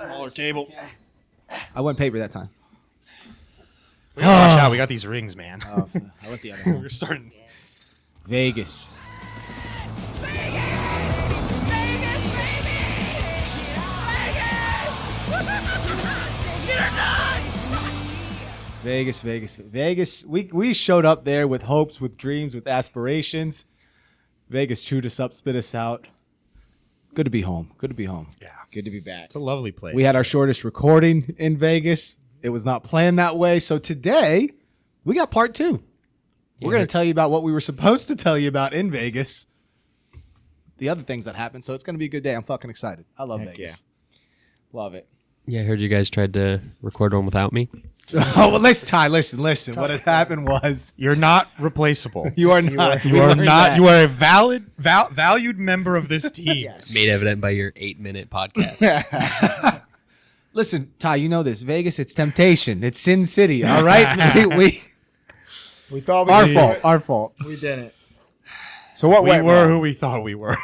Smaller table. I went paper that time. We gotta watch out. We got these rings, man. Oh, I went the other one. We're starting. Vegas. Vegas. We showed up there with hopes, with dreams, with aspirations. Vegas chewed us up, spit us out. Good to be home. Yeah. Good to be back. It's a lovely place. We had our shortest recording in Vegas. It was not planned that way. So today, we got part 2. We're going to tell you about what we were supposed to tell you about in Vegas. The other things that happened. So it's going to be a good day. I'm fucking excited. I love Vegas. Yeah. Love it. Yeah, I heard you guys tried to record one without me. Oh, well, listen. What had happened was... You're not replaceable. You are not. You are not. You are a valued member of this team. Yes. Made evident by your 8-minute podcast. Listen, Ty, you know this. Vegas, it's temptation. It's Sin City, all right? We thought we did it. Our fault. We didn't. So what We went were wrong? who we thought we were.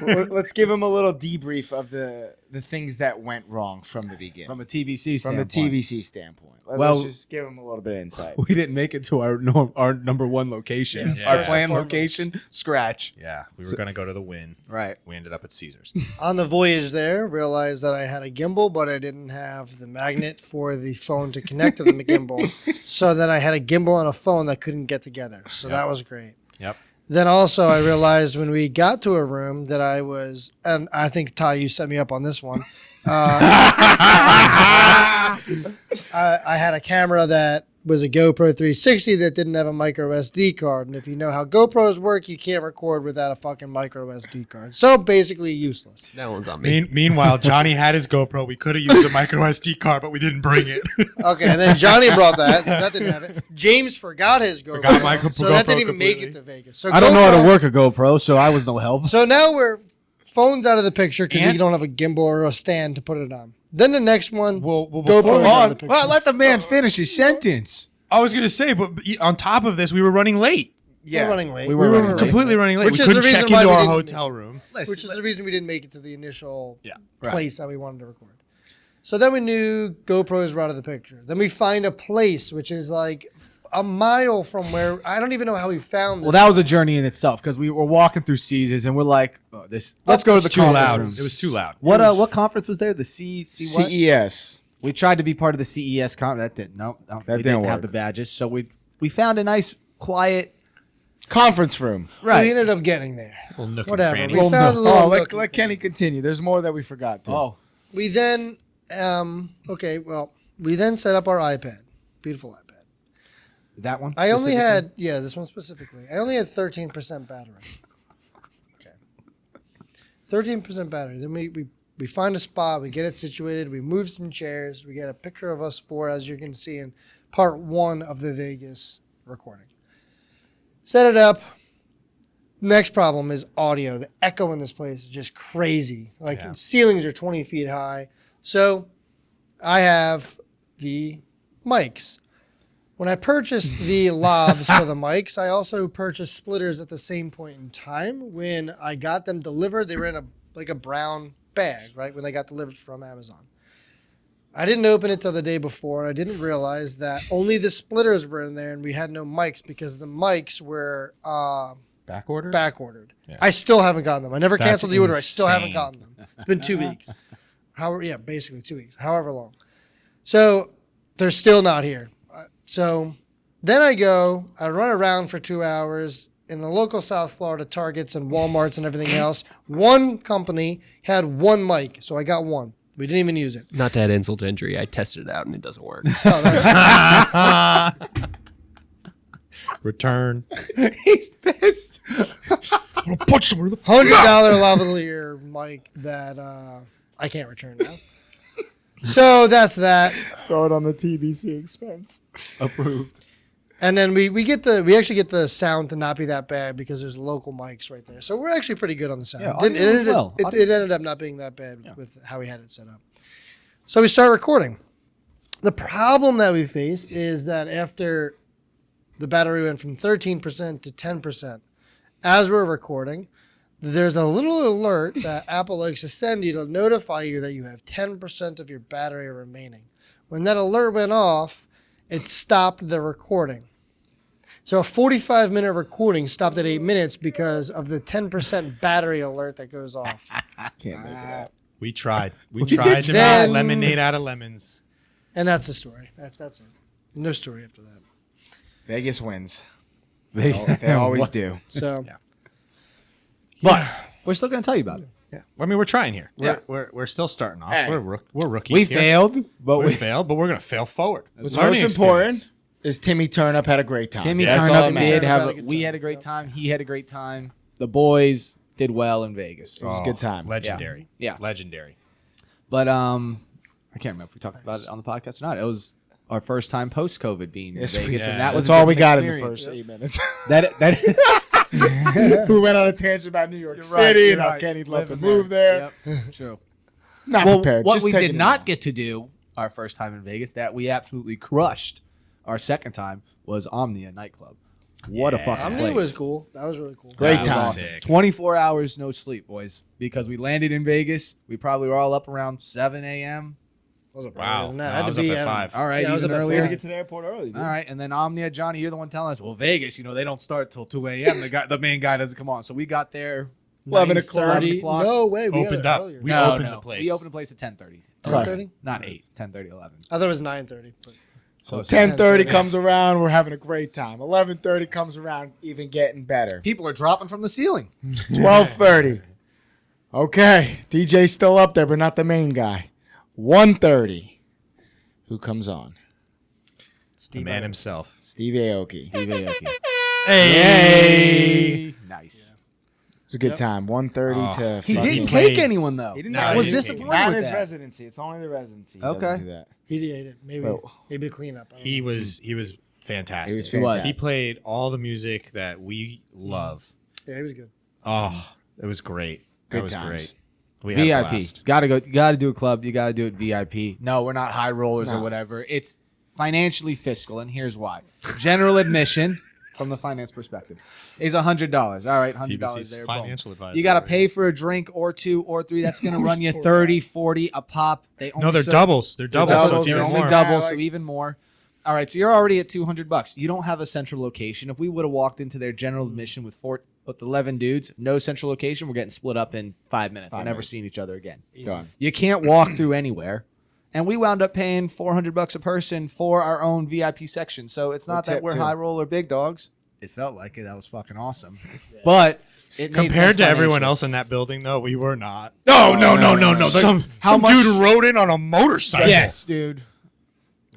Let's give him a little debrief of the things that went wrong from the beginning. From a TVC From standpoint. the TVC standpoint. Well- Let's just give him a little bit of insight. We didn't make it to our number 1 location. Yeah. Our Yeah. planned location, scratch. Yeah, we were gonna go to the Wynn. Right. We ended up at Caesars. On the voyage there, realized that I had a gimbal, but I didn't have the magnet for the phone to connect to the gimbal. So then I had a gimbal and a phone that couldn't get together. So that was great. Yep. Then also I realized when we got to a room that I was, and I think Ty, you set me up on this one. I had a camera that was a GoPro 360 that didn't have a micro SD card. And if you know how GoPros work, you can't record without a fucking micro SD card. So basically useless. That one's on me. Meanwhile, Johnny had his GoPro. We could have used a micro SD card, but we didn't bring it. Okay, and then Johnny brought that. So that didn't have it. James forgot his GoPro. Forgot my so that GoPro didn't even make completely. it to Vegas. So I don't know how to GoPro- work a GoPro, so I was no help. So now we're phones out of the picture because And- you don't have a gimbal or a stand to put it on. Then the next one, Well, GoPro's before out of the picture. Well, let the man finish his sentence. I was gonna say, but on top of this, we were running late. We're running late. We We were were running late. completely running late. Which we is the couldn't check reason why into we our didn't- hotel room. Which is the reason we didn't make it to the initial Right. place that we wanted to record. So then we knew GoPros were out of the picture. Then we find a place which is like a mile from where I don't even know how we found this. Well, that was a journey in itself because we were walking through Caesars and we're like, oh, this. Let's go to the Too conference loud. room. It was too loud. What conference was there? The C what? CES. We tried to be part of the CES conference. That didn't. No, we didn't didn't have work. the badges. So we found a nice, quiet. Conference room. We ended up getting there. Little nook and Whatever. cranny. We found a little Oh, nook let and Kenny continue. There's more that we forgot to. Oh, We then, we then set up our iPad. Beautiful iPad. that one. I only specifically? had, this one specifically. I only had 13% battery. Okay. 13% battery. Then we find a spot, we get it situated, we move some chairs, we get a picture of us 4, as you can see in part 1 of the Vegas recording. Set it up. Next problem is audio. The echo in this place is just crazy. Like ceilings are 20 feet high. So I have the mics. When I purchased the lavs for the mics, I also purchased splitters at the same point in time. When I got them delivered, they were in a brown bag, right? When they got delivered from Amazon. I didn't open it till the day before, and I didn't realize that only the splitters were in there, and we had no mics because the mics were Back order? back ordered. Yeah. I still haven't gotten them. I never That's canceled the order. I still haven't insane. gotten them. It's been 2 weeks. Basically 2 weeks, however long. So they're still not here. So then I run around for 2 hours in the local South Florida Targets and Walmarts and everything else. One company had one mic, so I got one. We didn't even use it. Not to add insult to injury, I tested it out and it doesn't work. Return. He's pissed. I'm gonna punch someone in the $100 lavalier mic that I can't return now. So that's that. Throw it on the TBC expense. Approved. And then we actually get the sound to not be that bad because there's local mics right there. So we're actually pretty good on the sound. Yeah, It audio as ended, well. it ended up not being that bad with how we had it set up. So we start recording. The problem that we face is that after the battery went from 13% to 10%, as we're recording, there's a little alert that Apple likes to send you to notify you that you have 10% of your battery remaining. When that alert went off, it stopped the recording. So a 45-minute recording stopped at 8 minutes because of the 10% battery alert that goes off. Can't make it up. We tried. We tried to then- make lemonade out of lemons. And that's the story. That's it. No story after that. Vegas wins. They always do. So But we're still going to tell you about it. Yeah. I mean, we're trying here. Yeah. We're still starting off. Hey. We're rookies. We here. failed, but We failed, but we're gonna fail forward. What's Learning most important experience. is Timmy Turnup had a great time. Timmy that's Turnup all that did matters. have. Had a good We time. had a great time. He had a great time. The boys did well in Vegas. It was a good time. Legendary. Yeah. Legendary. But I can't remember if we talked about it on the podcast or not. It was our first time post COVID being in Yes, Vegas, yeah. and that was That's a all we got different in the experience. first 8 minutes. That We went on a tangent about New York You're City right, and you're how right. Kenny'd love to Living move there. Yep. True. Not Well, prepared. what Just we taking did it not on. get to do our first time in Vegas, that we absolutely crushed our second time, was Omnia nightclub. What a Yeah. fucking Omnia place. was cool. That was really cool. Great That was time. sick. 24 hours no sleep, boys, because we landed in Vegas. We probably were all up around 7 a.m. I was up Wow. earlier than that. No, I had I to was up be at 5. All right, Yeah, I was even up at earlier. five. Get to the airport early. All right, and then Omnia, Johnny, you're the one telling us, well, Vegas, they don't start till 2 a.m. The main guy doesn't come on. So we got there 11 9:30. o'clock. No way. We Opened got it up. earlier. We opened the place. We opened the place at 10:30. 10:30? Not 8, 10:30, 11. I thought it was 9:30. But So 10:30 comes around, we're having a great time. 11:30 comes around, even getting better. people are dropping from the ceiling. 12:30. Okay, DJ's still up there, but not the main guy. 1:30. Who comes on? The man himself. Steve Aoki. Hey! Nice. It was a good time. 1:30 Oh. to. He fucking- didn't played- cake anyone, though. He didn't No, I he was didn't disappointed Not in with his that. residency. It's only the residency. He Okay. doesn't do that. he did it. Maybe Well- the cleanup. I don't He know. was fantastic. He was He was. fantastic. He played all the music that we love. Yeah, he was good. Oh, it was great. Good That was times. great. We had a VIP. blast. Gotta go. You gotta do a club. You gotta do it VIP. No, we're not high rollers or No. whatever. It's financially fiscal, and here's why. General admission, from the finance perspective, is $100. All right, $100 TBC's there. financial Boom. advisor. You gotta pay for a drink or two or three. That's gonna run you 30, 40 a pop. They only No, they're serve- doubles. They're doubles. So doubles. it's They're even only more. doubles, Yeah, so like- even more. All right, so you're already at $200. You don't have a central location. If we would have walked into their general admission with 11 dudes, no central location, we're getting split up in 5 minutes. We're 5 never minutes. seeing each other again. Done. You can't walk through anywhere. And we wound up paying $400 a person for our own VIP section. So it's not that tip, we're too. high roller big dogs. It felt like it. That was fucking awesome. But it made sense Compared to everyone financially. else in that building, though, we were not. No. Some dude rode in on a motorcycle. Yes, dude.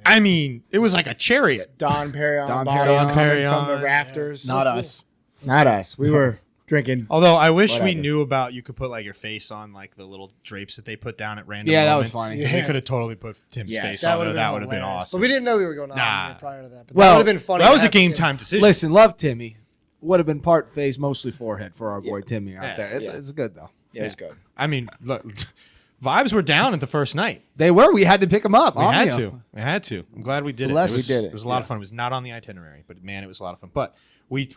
I mean, it was like a chariot. Don Perignon Don bottles Perignon. coming from Perignon, the rafters. Not us. Not us. We were drinking. Although I wish we Whatever. knew about you could put like your face on like the little drapes that they put down at random Yeah, that was moments. funny. We could have totally put Tim's Yes. face That on would it. have That been, would have been hilarious. awesome. But we didn't know we were going on Nah. prior to that. But Well, that would have been funny. That to was a have game Tim. time decision. Listen, love Timmy. Would have been part face, mostly forehead for our boy Timmy out Yeah, there. It's, yeah. it's good, though. Yeah, it was good. I mean, look, vibes were down at the first night. They were. We had to pick them up. We had Omnia. to. We had to. I'm glad we did it. Bless It was, we did it. It was a lot of fun. It was not on the itinerary, but man, it was a lot of fun. But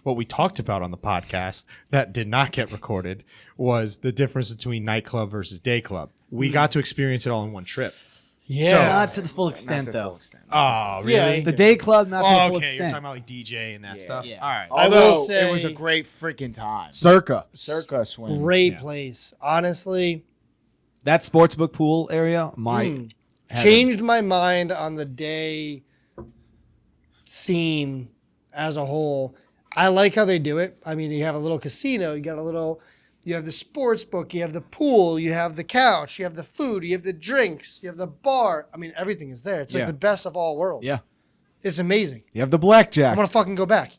what we talked about on the podcast that did not get recorded was the difference between nightclub versus day club. We got to experience it all in one trip. Yeah. Not to the full extent, Not to the though. full extent. Oh, really? Yeah. The day club, not to the Oh, full okay. You're extent. talking about like DJ and that Yeah. stuff. Yeah. All right. I will Although say- it was a great freaking time. Circa. Circa swing. Great Yeah. place. Honestly, That sportsbook pool area might heaven. changed my mind on the day scene as a whole. I like how they do it. I mean, you have a little casino, you have the sports book, you have the pool, you have the couch, you have the food, you have the drinks, you have the bar. I mean, everything is there. It's Yeah. like the best of all worlds. Yeah. It's amazing. You have the I'm blackjack. gonna fucking go back.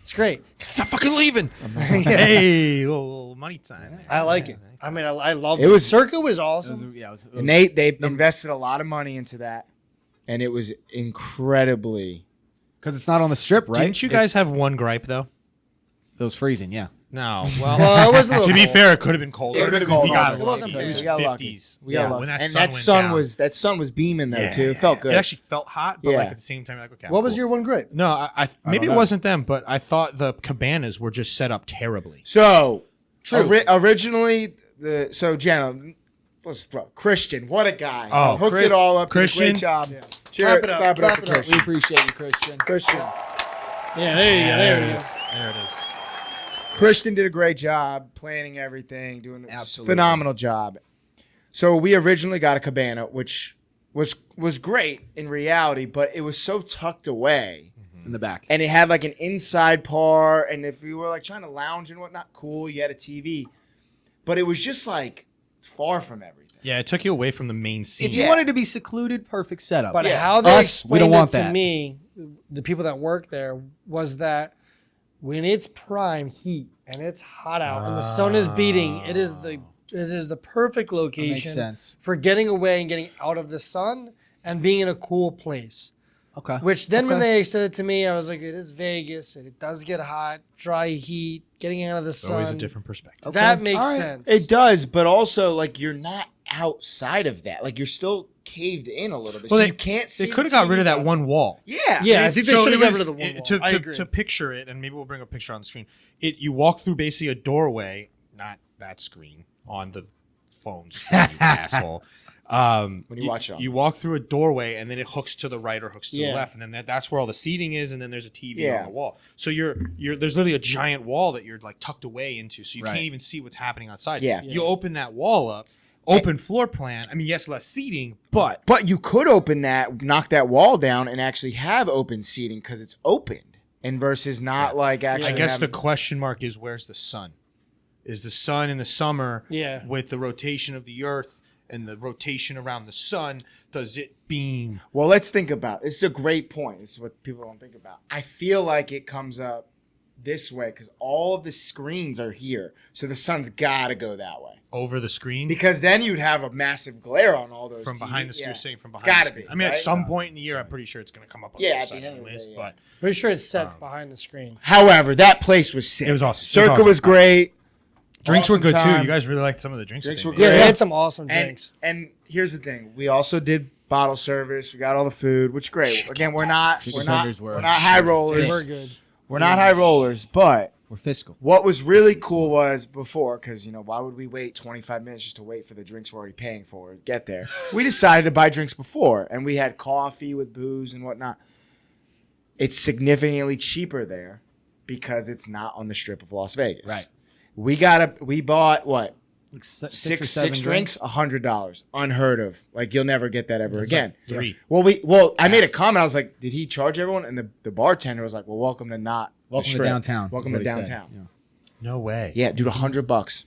It's great. Not fucking leaving. Hey, little money sign. there. I like it. I mean, I love It was- Circa was It awesome. was- yeah, it was- And they invested a lot of money into that, and it was incredibly. Because it's not on the strip, right? Didn't you guys have one gripe though? It was freezing, yeah. No. Well, Well, it was a little to be cold. fair, it could have been colder. It could have been We colder. got It lucky. wasn't It bad. was We got lucky. 50s. We got lucky. When that and sun that went sun down. was beaming though Yeah, too. It felt good. It actually felt hot, but like Yeah. at the same time, like okay. What I'm was cool. your one grape? No, I maybe it know. wasn't them, but I thought the cabanas were just set up terribly. So True. Originally, Jenna, let's throw Christian. What a guy! Oh, hooked it all up. Christian. Great job. Yeah. Cheers. Clap it up, Clap it up clap for it up. Christian. We appreciate you, Christian. Christian. Yeah, there you go. There we go. There it is. Christian did a great job planning everything, doing a Absolutely. phenomenal job. So we originally got a cabana, which was great in reality, but it was so tucked away. In the back. And it had like an inside part, and if you were like trying to lounge and whatnot, cool, you had a TV. But it was just like far from everything. Yeah, it took you away from the main scene. If you wanted to be secluded, perfect setup. But Yeah. how they Us, we don't explained want it to that. me, the people that work there, was that when it's prime heat and it's hot out and the sun is beating, it is the perfect location sense. for getting away and getting out of the sun and being in a cool place. Okay. Which then when they said it to me, I was like, it is Vegas and it does get hot, dry heat, getting out of the It's sun. always a different perspective. That makes All right. sense. It does, but also like you're not outside of that. Like you're still caved in a little bit, Well, so they- you can't see. They could have got rid of that one wall. Yeah, Yeah, I think they So should it have got was- rid of the one wall. To, I to- agree. to picture it, and maybe we'll bring a picture on the screen. You walk through basically a doorway, not that screen on the phones, you asshole. When you watch it on. you walk through a doorway, and then it hooks to the right or hooks to the Yeah. left, and then that's where all the seating is, and then there's a TV Yeah. on the wall. So there's literally a giant wall that you're like tucked away into, so you Right. can't even see what's happening outside. Yeah. You open that wall up, open floor plan. I mean, yes, less seating, but But you could open that, knock that wall down, and actually have open seating because it's opened, and versus not like actually. I guess the having- question mark is, where's the sun? Is the sun in the summer Yeah. with the rotation of the earth and the rotation around the sun, does it beam? Well, let's think about this. Is a great point. This is what people don't think about. I feel like it comes up this way because all of the screens are here, so the sun's got to go that way. Over the screen? Because then you'd have a massive glare on all those From behind the TVs. screen, Yeah. you're saying from It's behind gotta the screen. be, I mean, at right? some point in the year, I'm pretty sure it's going to come up on Yeah, the at other the side end of the anyways, day, yeah. but Pretty sure it sets behind the screen. However, that place was sick. It was awesome. Circa It was awesome. was great. drinks were Awesome good time. too. You guys really liked some of the drinks. Drinks that they were made. Yeah, great. they had some awesome And, drinks. and here's the thing: we also did bottle service. We got all the food, which is great. Again, we're not Chicken tenders were high They rollers. were good. We're not high rollers, but We're fiscal. what was really cool was before, because why would we wait 25 minutes just to wait for the drinks we're already paying for to get there? We decided to buy drinks before, and we had coffee with booze and whatnot. It's significantly cheaper there because it's not on the strip of Las Vegas. Right. We bought what? Like Six or seven drinks, $100, unheard of. Like you'll never get that ever again. Three. Well, I made a comment. I was like, "Did he charge everyone?" And the bartender was like, "Well, welcome to not the Welcome to strip. downtown. Welcome is to what he said. downtown." No way. Yeah, dude, $100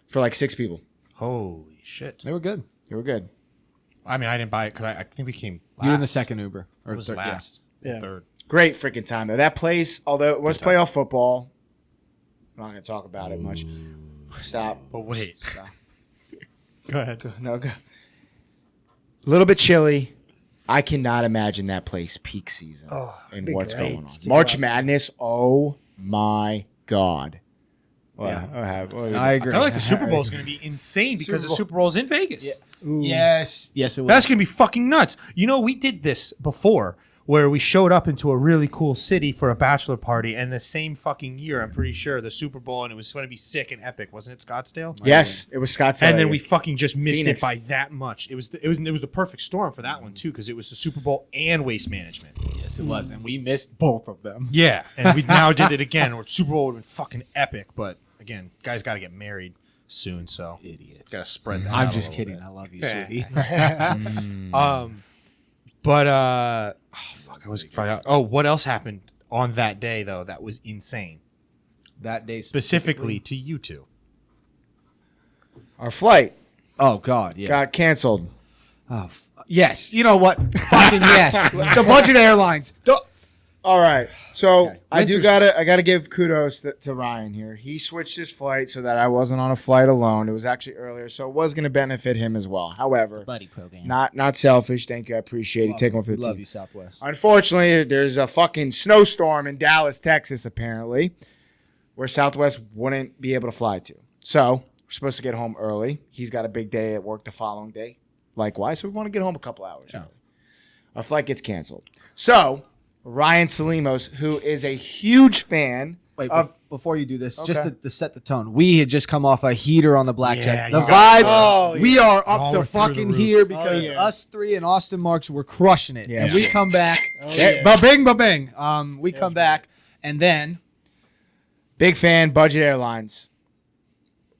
for like 6 people. Holy shit. They were good. They were good. I mean, I didn't buy it because I think we came last. You were in the second Uber. It was third, yeah. last. Yeah. Third. Great freaking time though. That place, although it was Good time. playoff football, I'm not gonna talk about it much. Stop. But wait. Stop. Go ahead. No, go. A little bit chilly. I cannot imagine that place peak season and be what's great going on. to March go. Madness. Oh my God. Yeah. I I agree. I feel like the Super Bowl is going to be insane because the Super Bowl is in Vegas. Yes. Yes, it was. That's going to be fucking nuts. We did this before where we showed up into a really cool city for a bachelor party, and the same fucking year, I'm pretty sure, the Super Bowl, and it was going to be sick and epic, wasn't it, Scottsdale? Yes, it was Scottsdale. And then we fucking just missed Phoenix. it by that much. It was the perfect storm for that one too, because it was the Super Bowl and waste management. Yes, it was. And we missed both of them. Yeah, and we now did it again. Where Super Bowl would have been fucking epic, but again, guys got to get married soon, so Idiots. got to spread that. I'm out a just little kidding. bit. I love you, Yeah. sweetie. But oh fuck, I was forgot. Oh, what else happened on that day though? That was insane, That day specifically to you two. Our flight Oh, God. Yeah. got canceled. Oh, yes. You know what? Fucking yes. The budget airlines. All right, so Okay. I Winter's- gotta give kudos to Ryan here. He switched his flight so that I wasn't on a flight alone. It was actually earlier, so it was gonna benefit him as well. However, Buddy program. not selfish. Thank you, I appreciate you taking one for the Love team. you, Southwest. Unfortunately, there's a fucking snowstorm in Dallas, Texas, apparently, where Southwest wouldn't be able to fly to. So we're supposed to get home early. He's got a big day at work the following day, likewise. So we want to get home a couple hours early. Our flight gets canceled. So Ryan Salimos, who is a huge fan Wait, of before you do this, just Okay. to set the tone. We had just come off a heater on the blackjack. Yeah, The you guys- vibes, Oh, we are up Y'all to were through the fucking roof. here because yeah. us three and Austin Marks were crushing it. Yeah. And we come back, yeah. ba-bing, ba-bing. We come back, and then Big fan, Budget Airlines.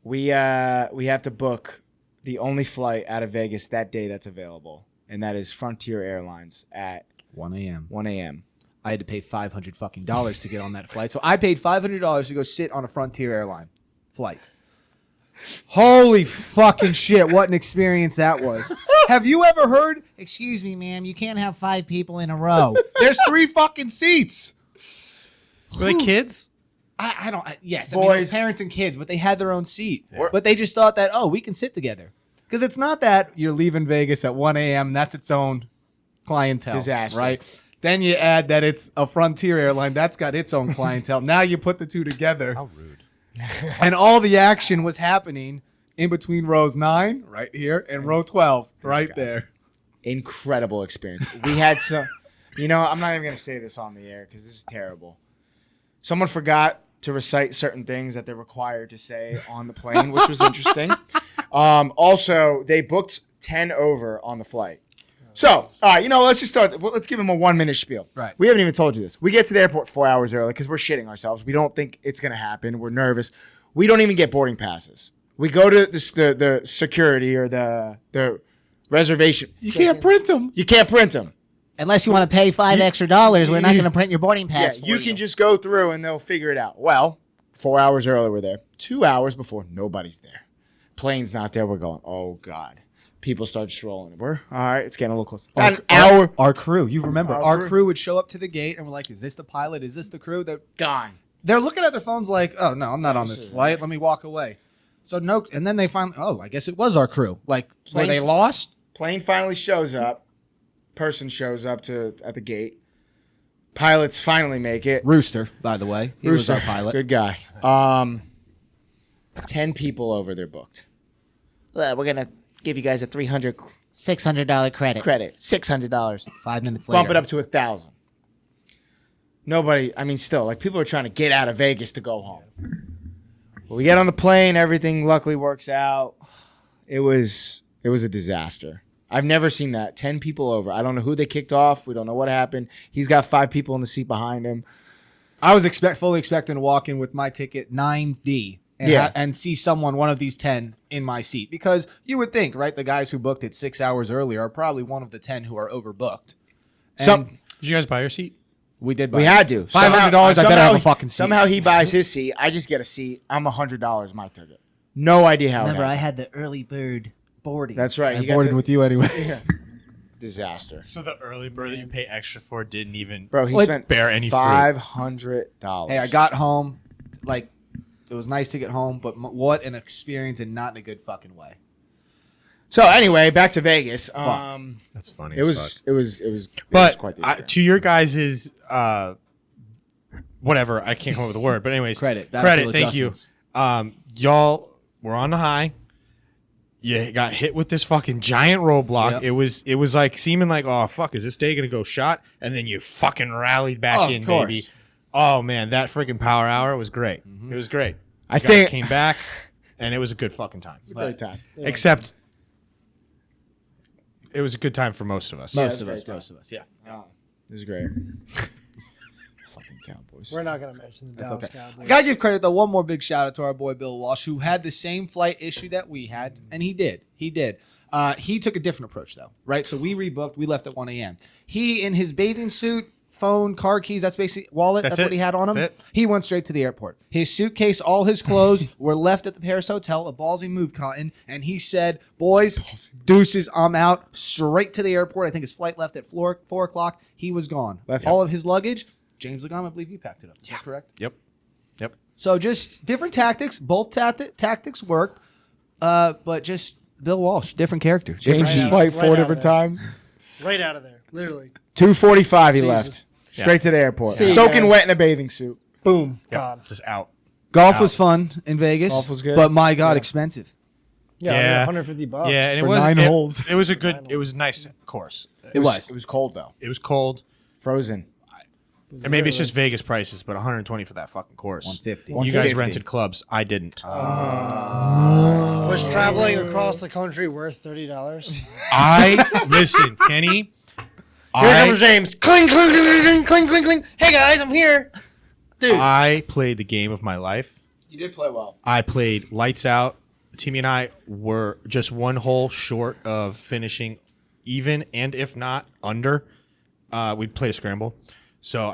We have to book the only flight out of Vegas that day that's available, and that is Frontier Airlines at 1 a.m. 1 a.m. I had to pay $500 fucking dollars to get on that flight. So I paid $500 to go sit on a Frontier airline flight. Holy fucking shit, what an experience that was. Have you ever heard, excuse me, ma'am, you can't have 5 people in a row. There's 3 fucking seats. Were they kids? I don't, yes, I mean, it was Boys. parents and kids, but they had their own seat. Yeah. But they just thought that, oh, we can sit together. Because it's not that you're leaving Vegas at 1 a.m., that's its own clientele. Disaster. Right? Then you add that it's a Frontier airline, that's got its own clientele. Now you put the two together. How rude. And all the action was happening in between rows 9, right here, and row 12, right guy. there. Incredible experience. We had some, I'm not even going to say this on the air because this is terrible. Someone forgot to recite certain things that they're required to say on the plane, which was interesting. Also, they booked 10 over on the flight. So, all right, let's just start. Let's give them a 1-minute spiel. Right. We haven't even told you this. We get to the airport 4 hours early because we're shitting ourselves. We don't think it's going to happen. We're nervous. We don't even get boarding passes. We go to the security or the reservation. You can't print them. You can't print them. Unless you want to pay $5 extra, we're not going to print your boarding pass. Yeah, for you can just go through and they'll figure it out. Well, 4 hours early we're there. 2 hours before, nobody's there. Plane's not there. We're going, oh, God. People start strolling. We're, all right, it's getting a little close. About an hour. Our crew, you remember, Our our crew. crew would show up to the gate and we're like, is this the pilot? Is this the crew? Gone. They're looking at their phones like, oh, no, I'm not on this flight. Let me walk away. So, no, and then they finally, oh, I guess it was our crew. Like, were Plane- they lost? Plane finally shows up. Person shows up at the gate. Pilots finally make it. Rooster, by the way. He was Rooster, our pilot. Good guy. 10 people over, they're booked. We're going to give you guys a $600 credit. Credit, $600. 5 minutes later. Bump it up to 1,000. Nobody, still, like people are trying to get out of Vegas to go home. Well, we get on the plane, everything luckily works out. It was a disaster. I've never seen that. 10 people over. I don't know who they kicked off. We don't know what happened. He's got 5 people in the seat behind him. I was fully expecting to walk in with my ticket 9D and, Yeah. and see one of these 10 in my seat. Because you would think, right, the guys who booked it 6 hours earlier are probably one of the 10 who are overbooked. And Some, Did you guys buy your seat? we did buy we had to. $500, I better Somehow have a fucking seat. Somehow he buys his seat. I just get a seat. I'm $100 my ticket. No idea how Remember, it I happened. had the early bird boarding. That's right. I He got boarded to- with you anyway. disaster. So the early bird that you pay extra for didn't even Bro, he What? spent bear any fruit. $500. Hey, I got home. Like, it was nice to get home, but what an experience and not in a good fucking way. So anyway, back to Vegas. That's funny. It was But quite the I, experience. to your guys's whatever, I can't come up with a word. But anyways, Credit. Thank you. Y'all were on the high. You got hit with this fucking giant roadblock. Yep. It was like seeming like, oh fuck, is this day gonna go shot? And then you fucking rallied back Of in, course. baby. Oh man, that freaking power hour was great. It was great. I You guys think- came back, and it was a good fucking time. Great time. Except it was a good time for most of us. Most of that's us, yeah. It was great. Fucking Cowboys. We're not going to mention the Dallas okay. Cowboys. I gotta give credit though. One more big shout out to our boy Bill Walsh, who had the same flight issue that we had, and he did. He took a different approach though, right? So we rebooked. We left at 1 a.m. He in his bathing suit, phone, car keys. That's basically wallet. That's That's what it. he had on him. That's it. He went straight to the airport. His suitcase, all his clothes were left at the Paris Hotel. A ballsy move, Cotton, and he said, "Boys, deuces, I'm out." Straight to the airport. I think his flight left at 4 o'clock. He was gone. Left. All of his luggage. James Lagom, I believe you packed it up. Is that correct? Yep. So just different tactics. Both tactics worked, but just Bill Walsh, different character. Changed Different his beast. flight Right 4 out different of there. times. Right out of there. Literally. 2:45 he Jesus. left. Straight to the airport. See you Soaking guys. wet in a bathing suit. Boom. Yep. Gone. Just out. Golf Out. was fun in Vegas. Golf was good. but my God, Yeah. expensive. Yeah, Yeah. $150. Yeah, and it for was 9 it, holes. It was a good. It was a nice course. It was. It was cold though. It was cold. Frozen. And maybe it's just Vegas prices, but 120 for that fucking course. 150. You guys rented clubs. I didn't. Was traveling across the country worth $30? Listen, Kenny. Here comes James. Cling, cling, cling, cling, cling, cling, cling. Hey guys, I'm here. Dude. I played the game of my life. You did play well. I played lights out. Timmy and I were just one hole short of finishing even, and if not under. We played a scramble. So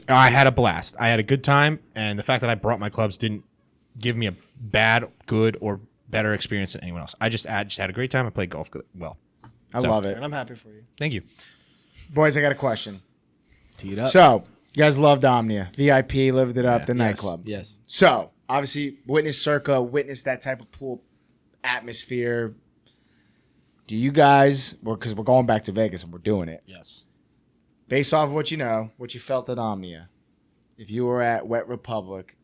I had a blast. I had a good time, and the fact that I brought my clubs didn't give me a bad, good, or better experience than anyone else. I just had a great time. I played golf well. I love it. And I'm happy for you. Thank you. Boys, I got a question. Tee it up. So, you guys loved Omnia. VIP, lived it up, the nightclub. Yes. So, obviously, witness Circa, witness that type of pool atmosphere. Do you guys, because we're going back to Vegas and we're doing it. Yes. Based off of what you know, what you felt at Omnia, if you were at Wet Republic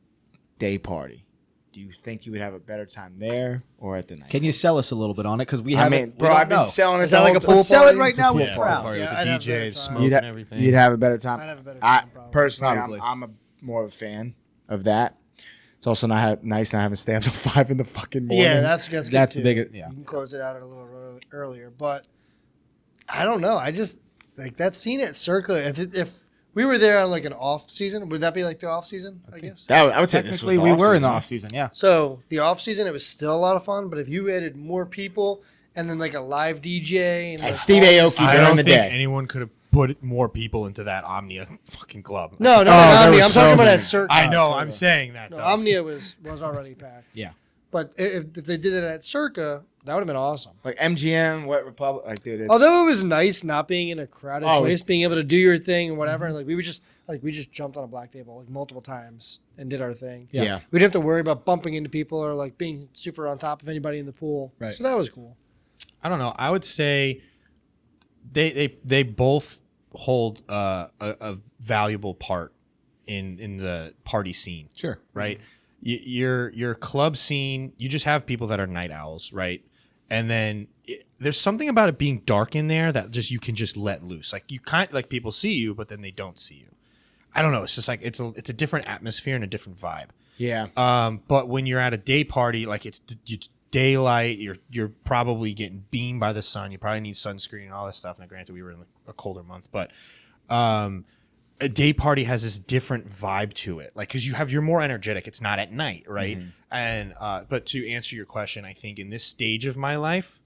day party, do you think you would have a better time there or at the night? Can you sell us a little bit on it? Because we I haven't. mean, bro, I've been selling it. Is that like a pool Let's sell it party? right now. Yeah, With proud. party Yeah, with I'd the have a better DJs, time. smoke You'd, and everything. you'd have a better time. I'd have a better time, probably. Personally, Probably. I'm more of a fan of that. It's also nice not having to stay up till 5 in the fucking morning. Yeah, that's good That's too. the biggest. Yeah. You can close it out a little earlier, but I don't know. I just like that scene at Circa. If we were there on like an off season, would that be like the off season? I guess. I would say this was Technically, we were in the off-season. off season. Yeah. So the off season, it was still a lot of fun. But if you added more people and then like a live DJ and like Steve all this- Aoki I during don't the think day. anyone could have put more people into that Omnia fucking club. No, there Omnia. was I'm so talking about many. at Circa. I know. Circa. I'm saying that. No, though. Omnia was already packed. Yeah. But if they did it at Circa, that would have been awesome. Like MGM, Wet Republic, like dude. It's, Although it was nice not being in a crowded Oh, it place, was- being able to do your thing and whatever. Like we just jumped on a black table like multiple times and did our thing. yeah. We didn't have to worry about bumping into people or like being super on top of anybody in the pool. Right. So that was cool. I don't know. I would say they both hold a valuable part in the party scene. Sure. Right. Your club scene. You just have people that are night owls, right? And then there's something about it being dark in there that just you can just let loose. Like you kind like people see you, but then they don't see you. I don't know. It's just like it's a different atmosphere and a different vibe. Yeah. But when you're at a day party, like it's daylight, you're probably getting beamed by the sun. You probably need sunscreen and all this stuff. Now, granted, we were in a colder month, but a day party has this different vibe to it. Like, because you're more energetic. It's not at night, right? Mm-hmm. And but to answer your question, I think in this stage of my life,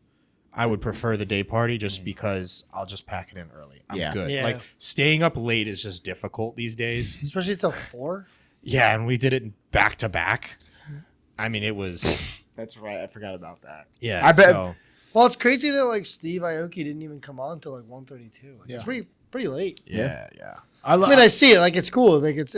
I would prefer the day party just because I'll just pack it in early. I'm Yeah. good. Yeah. Like staying up late is just difficult these days. Especially till 4. Yeah, and we did it back to back. I mean, it was That's right. I forgot about that. yeah. I bet- So, Well, it's crazy that like Steve Aoki didn't even come on until like 1:32. Like, It's pretty late. yeah. I mean, I see it. Like it's cool. Like it's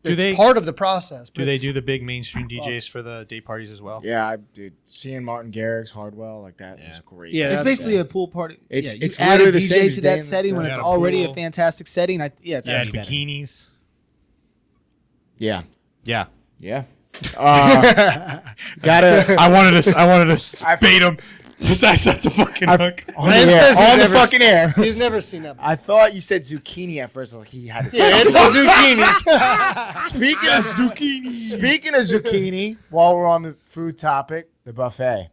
they- part of the process. Do they do the big mainstream DJs for the day parties as well? Yeah, dude. Seeing Martin Garrix, Hardwell, like that was great. Yeah, It's that's basically bad. a pool party. It's- Yeah, it's you add literally a the DJ same as to day that in- setting when Yeah, it's a already pool. a fantastic setting. It's Yeah, actually better. bikinis. Yeah. Yeah. Yeah. Gotta. I wanted to spade him. Just I set the fucking hook. On Man the, says air, he's on the never fucking air. He's never seen that. I thought you said zucchini at first. Like he had to say Yeah, it's a zucchini. Speaking of zucchini, while we're on the food topic, the buffet.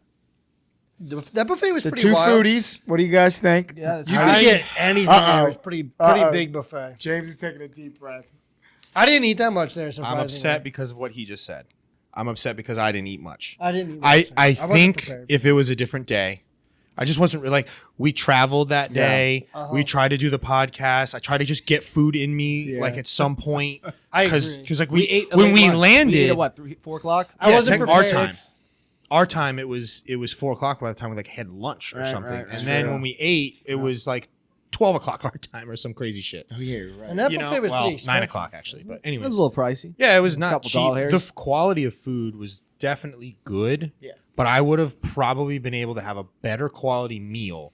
That buffet was The pretty two wild. foodies. What do you guys think? Yeah, You could get anything. There. It was pretty big buffet. James is taking a deep breath. I didn't eat that much there. Surprisingly, I'm upset because of what he just said. I'm upset because I didn't eat much. I didn't eat. I Much wasn't think prepared. if it was a different day, I just wasn't really like we traveled that day. We tried to do the podcast. I tried to just get food in me like at some point I because agree. like we ate when we lunch. landed We ate at what 3-4 o'clock? I wasn't our prepared. time. Our time it was 4 o'clock by the time we like had lunch or Right, something, right, and right. then True. when we ate, it was like 12 o'clock our time or some crazy shit. Oh yeah, you're right. And that You buffet know, was well, pretty 9 expensive. o'clock actually, but It anyways, was a little pricey. yeah, it was not couple cheap. dollar The hairs. quality of food was definitely good. Yeah. But I would have probably been able to have a better quality meal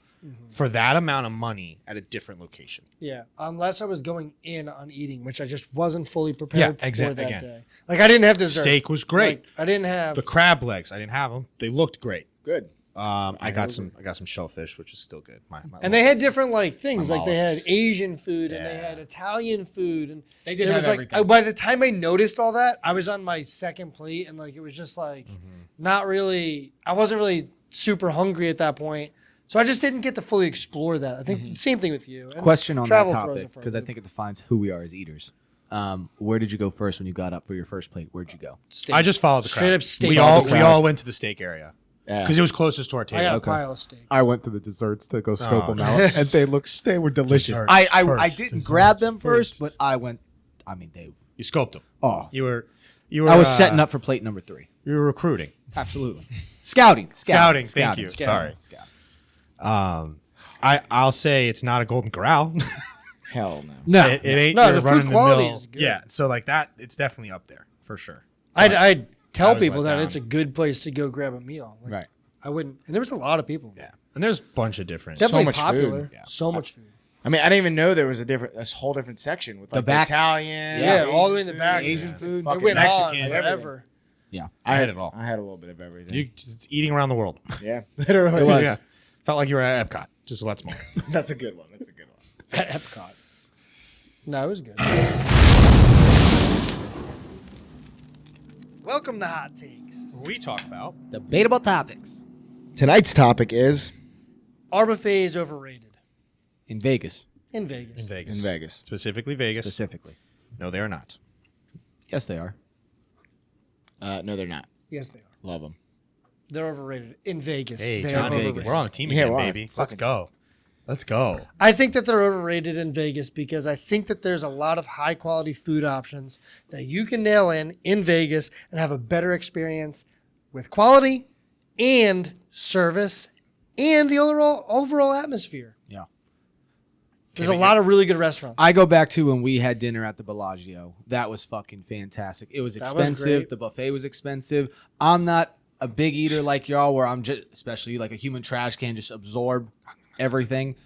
for that amount of money at a different location. Yeah, unless I was going in on eating, which I just wasn't fully prepared for that again. day. Like I didn't have dessert. Steak was great. Like, I didn't have. The crab legs, I didn't have them. They looked great. Good. I got some shellfish, which is still good. And they had different like things, My like they had mollusks. Asian food and they Yeah. had Italian food, and They did there have was like everything. by the time I noticed all that, I was on my second plate, and like it was just like not really. I wasn't really super hungry at that point, so I just didn't get to fully explore that. I think same thing with you. And Question on that travel throws topic, it for because I me. think it defines who we are as eaters. Where did you go first when you got up for your first plate? Where'd you go? Steak. I just followed the Straight crowd. up steak. We Followed all the we crowd. all went to the steak area Yeah. because it was closest to our I table. got a pile of steak. I went to the desserts to go scope Oh, them out, and they were delicious. Desserts I first, didn't desserts grab them first. first, but I went. I mean, they. You scoped them. Oh, You were. I was setting up for plate number 3. You were recruiting. Absolutely. Scouting. Thank you. Scouting. Sorry. I'll say it's not a Golden Corral. Hell no. No. it ain't. No, your the food run-of-the-mill- quality is good. Yeah. So like that, it's definitely up there for sure. I'd tell I was people let that down. it's a good place to go grab a meal. Like, Right. I wouldn't, and there was a lot of people. Yeah. And there's a bunch of different. Definitely much popular. food. Yeah. So much food. I mean, I didn't even know there was a whole different section with like The back- Italian, Yeah, all the way in Asian the back. food, Asian food. It fucking went Mexican, on everything. forever. Yeah. I had it all. I had a little bit of everything. You just eating around the world. Yeah, literally. It was. Yeah. Felt like you were at Epcot, just a lot smaller. That's a good one. That's a good one. At Epcot. No, it was good. Welcome to Hot Takes. We talk about. Debatable topics Tonight's topic is Our buffet is overrated in Vegas, in Vegas. In Vegas. in Vegas. Specifically Vegas. specifically. No, they are not. Yes, they are. No, they're not. Yes, they are. Love them. They're overrated in Vegas. Hey, they Johnny, are overrated. we're on a team Yeah, again, we're on a baby. Let's fucking- go. Let's go. I think that they're overrated in Vegas because I think that there's a lot of high quality food options that you can nail in Vegas and have a better experience with quality and service and the overall atmosphere. Yeah. There's a lot of really good restaurants. I go back to when we had dinner at the Bellagio. That was fucking fantastic. It was That was expensive. great. The buffet was expensive. I'm not a big eater like y'all, where I'm just, especially like a human trash can, just absorb everything.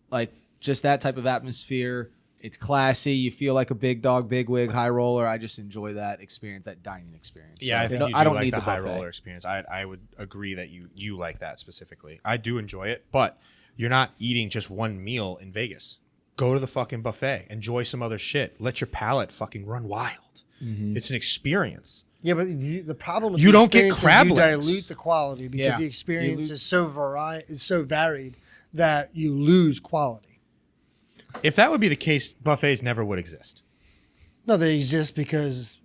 Like just that type of atmosphere. It's classy. You feel like a big dog, big wig, high roller. I just enjoy that experience, that dining experience. Yeah, So I think you do I don't like need the high buffet. roller experience. I would agree that you like that specifically. I do enjoy it, but you're not eating just one meal in Vegas. Go to the fucking buffet. Enjoy some other shit. Let your palate fucking run wild. It's an experience. Yeah, but the problem with You the don't get experience is crab you legs. dilute the quality because Yeah. the You experience lose- is so varied that you lose quality. If that would be the case, buffets never would exist No, they exist because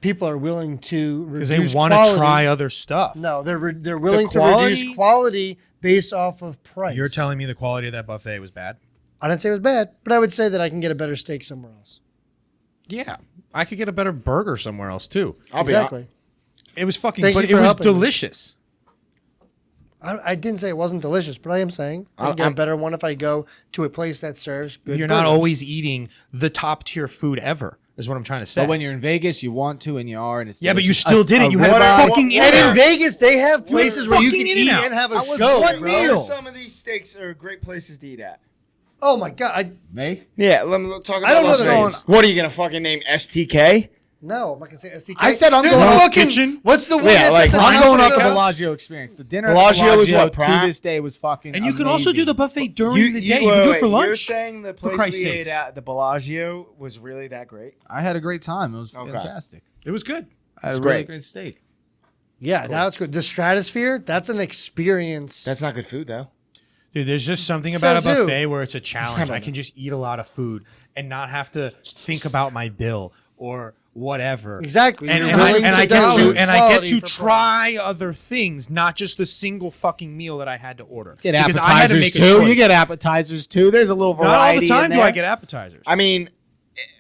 people are willing to because reduce they want to quality. try other stuff. No, they're willing to quality- reduce quality based off of price. You're telling me the quality of that buffet was bad? I didn't say it was bad, but I would say that I can get a better steak somewhere else. Yeah, I could get a better burger somewhere else too. Exactly. It was fucking, Thank but you it for was helping me. delicious. I didn't say it wasn't delicious, but I am saying I can get a better one if I go to a place that serves good You're not burgers. always eating the top tier food ever. Is what I'm trying to say. But when you're in Vegas, you want to, and you are, and it's Yeah, but you delicious. still didn't. You had what a I- fucking And in In-N-Out. Vegas, they have places where you fucking can eat In-N-Out. and have a I was show. one bro. meal. Some of these steaks are great places to eat at. Oh my god! May? Yeah, let me talk about I don't know Las that Vegas. What are you gonna fucking name STK? No, I'm not gonna say STK. I said I'm There's going a to fucking kitchen. What's the one? Yeah, that's like, at the I'm I'm top going of off the the- Bellagio experience. The dinner Bellagio at the was Bellagio what, Pratt? to this day was fucking And you can also do the amazing. buffet during the day. You can do it for You're lunch. saying the place Christ's we ate sakes. at the Bellagio was really that great? I had a great time. It was Okay. fantastic. It was good. I had It's a really great. great steak. Yeah, that's good. The Stratosphere, that's an experience. That's not good food though. Dude, there's just something about a Says who? buffet where it's a challenge. I can just eat a lot of food and not have to think about my bill or whatever. Exactly. And, You're and I, willing and to I get dilute to and I get quality to for price. try other things, not just the single fucking meal that I had to order. Get Because I had to appetizers make a too. choice. You get appetizers too. There's a little Not all variety. the time in do there. I get appetizers. I mean,